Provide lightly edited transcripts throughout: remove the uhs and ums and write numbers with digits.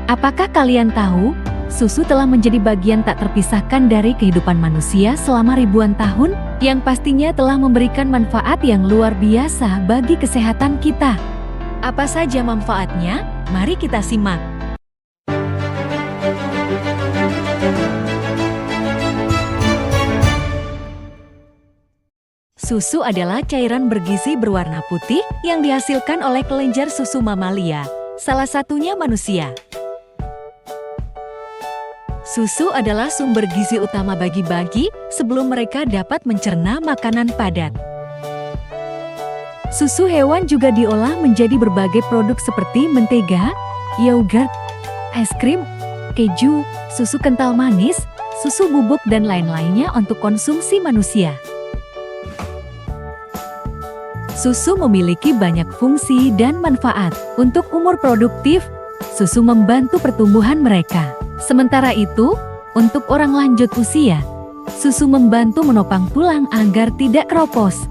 Apakah kalian tahu, susu telah menjadi bagian tak terpisahkan dari kehidupan manusia selama ribuan tahun, yang pastinya telah memberikan manfaat yang luar biasa bagi kesehatan kita. Apa saja manfaatnya? Mari kita simak. Susu adalah cairan bergizi berwarna putih yang dihasilkan oleh kelenjar susu mamalia, salah satunya manusia. Susu adalah sumber gizi utama bagi bayi sebelum mereka dapat mencerna makanan padat. Susu hewan juga diolah menjadi berbagai produk seperti mentega, yogurt, es krim, keju, susu kental manis, susu bubuk dan lain-lainnya untuk konsumsi manusia. Susu memiliki banyak fungsi dan manfaat. Untuk umur produktif, susu membantu pertumbuhan mereka. Sementara itu, untuk orang lanjut usia, susu membantu menopang tulang agar tidak keropos.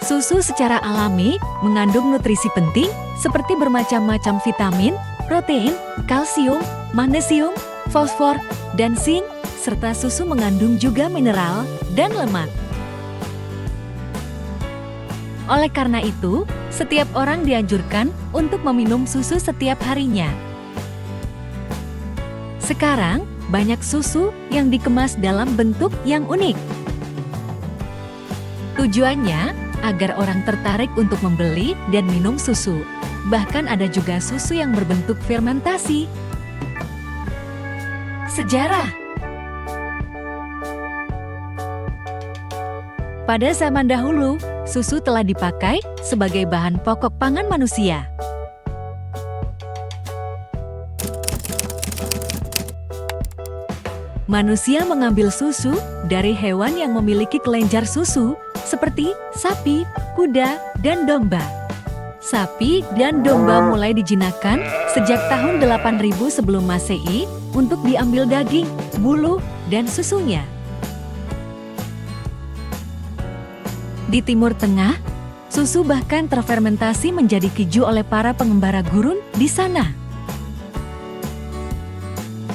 Susu secara alami mengandung nutrisi penting seperti bermacam-macam vitamin, protein, kalsium, magnesium, fosfor, dan zinc, serta susu mengandung juga mineral dan lemak. Oleh karena itu, setiap orang dianjurkan untuk meminum susu setiap harinya. Sekarang, banyak susu yang dikemas dalam bentuk yang unik. Tujuannya, agar orang tertarik untuk membeli dan minum susu. Bahkan ada juga susu yang berbentuk fermentasi. Sejarah. Pada zaman dahulu, susu telah dipakai sebagai bahan pokok pangan manusia. Manusia mengambil susu dari hewan yang memiliki kelenjar susu seperti sapi, kuda, dan domba. Sapi dan domba mulai dijinakkan sejak tahun 8000 sebelum Masehi untuk diambil daging, bulu, dan susunya. Di Timur Tengah, susu bahkan terfermentasi menjadi keju oleh para pengembara gurun di sana.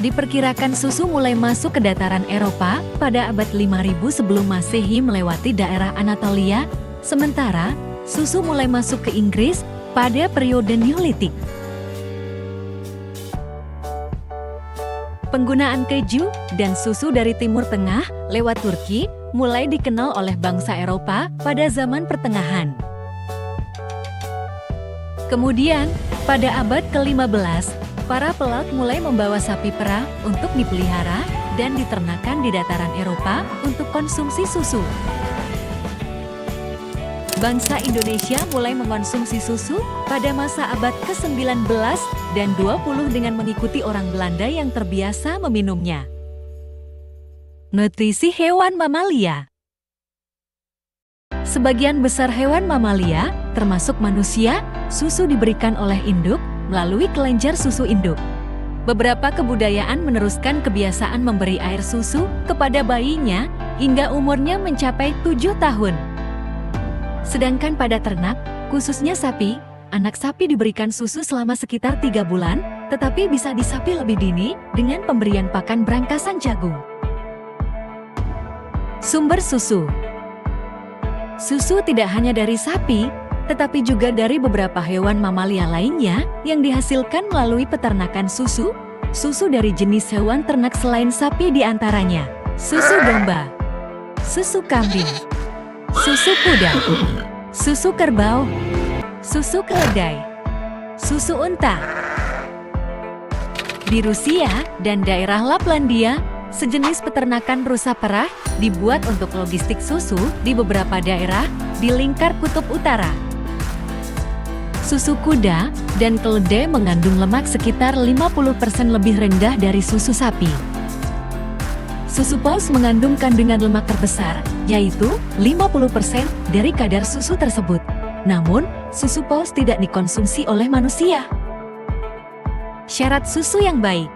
Diperkirakan susu mulai masuk ke dataran Eropa pada abad 5000 sebelum Masehi melewati daerah Anatolia, sementara susu mulai masuk ke Inggris pada periode Neolitik. Penggunaan keju dan susu dari Timur Tengah lewat Turki mulai dikenal oleh bangsa Eropa pada zaman pertengahan. Kemudian, pada abad ke-15, para pelaut mulai membawa sapi perah untuk dipelihara dan diternakan di dataran Eropa untuk konsumsi susu. Bangsa Indonesia mulai mengonsumsi susu pada masa abad ke-19 dan 20 dengan mengikuti orang Belanda yang terbiasa meminumnya. Nutrisi hewan mamalia. Sebagian besar hewan mamalia, termasuk manusia, susu diberikan oleh induk melalui kelenjar susu induk. Beberapa kebudayaan meneruskan kebiasaan memberi air susu kepada bayinya hingga umurnya mencapai 7 tahun. Sedangkan pada ternak, khususnya sapi, anak sapi diberikan susu selama sekitar 3 bulan, tetapi bisa disapi lebih dini dengan pemberian pakan berangkasan jagung. Sumber susu. Susu tidak hanya dari sapi, tetapi juga dari beberapa hewan mamalia lainnya yang dihasilkan melalui peternakan susu. Susu dari jenis hewan ternak selain sapi diantaranya susu domba, susu kambing, susu kuda, susu kerbau, susu keledai, susu unta. Di Rusia dan daerah Laplandia, sejenis peternakan rusa perah dibuat untuk logistik susu di beberapa daerah di lingkar kutub utara. Susu kuda dan keledai mengandung lemak sekitar 50% lebih rendah dari susu sapi. Susu paus mengandung kandungan lemak terbesar, yaitu 50% dari kadar susu tersebut. Namun, susu paus tidak dikonsumsi oleh manusia. Syarat susu yang baik.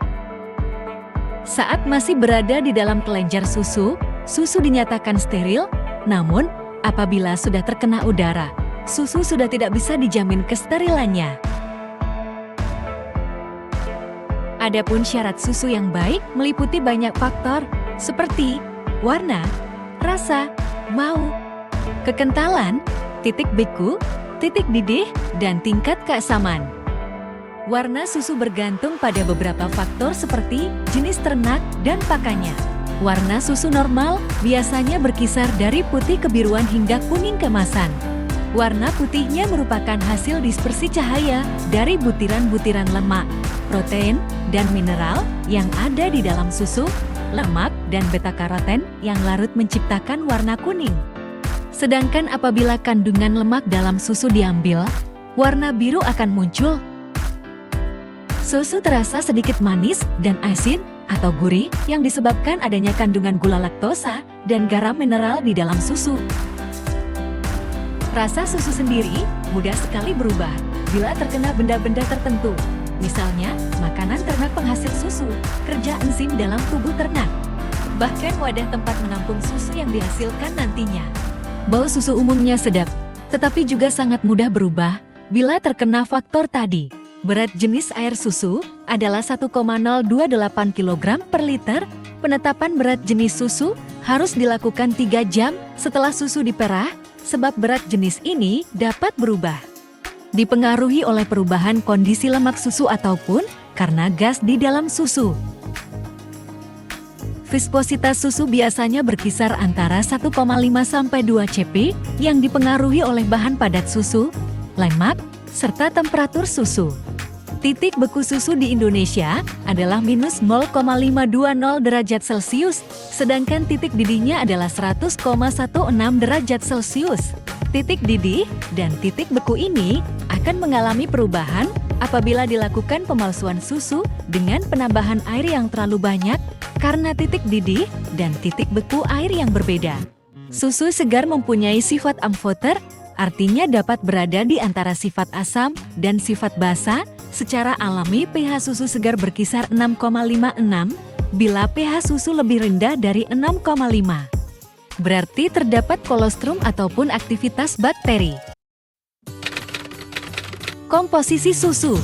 Saat masih berada di dalam kelenjar susu, susu dinyatakan steril, namun apabila sudah terkena udara, susu sudah tidak bisa dijamin kesterilannya. Adapun syarat susu yang baik meliputi banyak faktor, seperti warna, rasa, bau, kekentalan, titik beku, titik didih, dan tingkat keasaman. Warna susu bergantung pada beberapa faktor seperti jenis ternak dan pakannya. Warna susu normal biasanya berkisar dari putih kebiruan hingga kuning keemasan. Warna putihnya merupakan hasil dispersi cahaya dari butiran-butiran lemak, protein, dan mineral yang ada di dalam susu, lemak, dan beta-karoten yang larut menciptakan warna kuning. Sedangkan apabila kandungan lemak dalam susu diambil, warna biru akan muncul. Susu terasa sedikit manis dan asin atau gurih yang disebabkan adanya kandungan gula laktosa dan garam mineral di dalam susu. Rasa susu sendiri mudah sekali berubah bila terkena benda-benda tertentu. Misalnya, makanan ternak penghasil susu, kerja enzim dalam tubuh ternak, bahkan wadah tempat menampung susu yang dihasilkan nantinya. Bau susu umumnya sedap, tetapi juga sangat mudah berubah bila terkena faktor tadi. Berat jenis air susu adalah 1,028 kg per liter. Penetapan berat jenis susu harus dilakukan 3 jam setelah susu diperah, sebab berat jenis ini dapat berubah. Dipengaruhi oleh perubahan kondisi lemak susu ataupun karena gas di dalam susu. Viskositas susu biasanya berkisar antara 1,5 sampai 2 cp yang dipengaruhi oleh bahan padat susu, lemak, serta temperatur susu. Titik beku susu di Indonesia adalah minus 0,520 derajat Celcius, sedangkan titik didihnya adalah 100,16 derajat Celcius. Titik didih dan titik beku ini akan mengalami perubahan apabila dilakukan pemalsuan susu dengan penambahan air yang terlalu banyak karena titik didih dan titik beku air yang berbeda. Susu segar mempunyai sifat amphoter, artinya dapat berada di antara sifat asam dan sifat basa. Secara alami pH susu segar berkisar 6,56, bila pH susu lebih rendah dari 6,5. Berarti terdapat kolostrum ataupun aktivitas bakteri. Komposisi susu.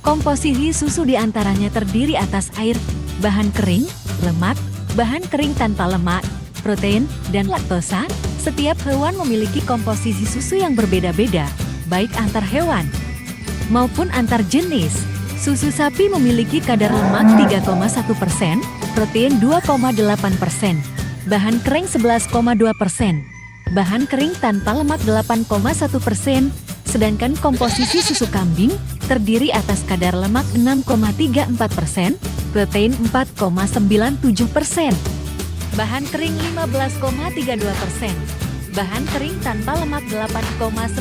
Komposisi susu diantaranya terdiri atas air, bahan kering, lemak, bahan kering tanpa lemak, protein, dan laktosa. Setiap hewan memiliki komposisi susu yang berbeda-beda, baik antar hewan maupun antar jenis. Susu sapi memiliki kadar lemak 3,1%, protein 2,8%, bahan kering 11,2%, bahan kering tanpa lemak 8,1%, sedangkan komposisi susu kambing terdiri atas kadar lemak 6,34%, protein 4,97%, bahan kering 15,32%, bahan kering tanpa lemak 8,97%.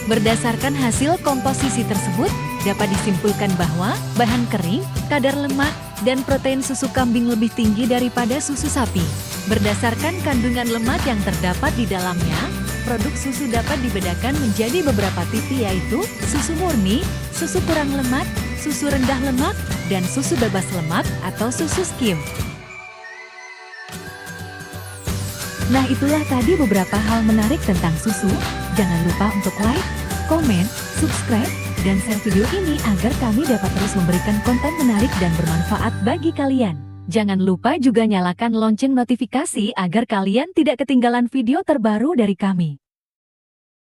Berdasarkan hasil komposisi tersebut, dapat disimpulkan bahwa bahan kering, kadar lemak, dan protein susu kambing lebih tinggi daripada susu sapi. Berdasarkan kandungan lemak yang terdapat di dalamnya, produk susu dapat dibedakan menjadi beberapa tipe, yaitu susu murni, susu kurang lemak, susu rendah lemak, dan susu bebas lemak atau susu skim. Nah, itulah tadi beberapa hal menarik tentang susu. Jangan lupa untuk like, komen, subscribe, dan share video ini agar kami dapat terus memberikan konten menarik dan bermanfaat bagi kalian. Jangan lupa juga nyalakan lonceng notifikasi agar kalian tidak ketinggalan video terbaru dari kami.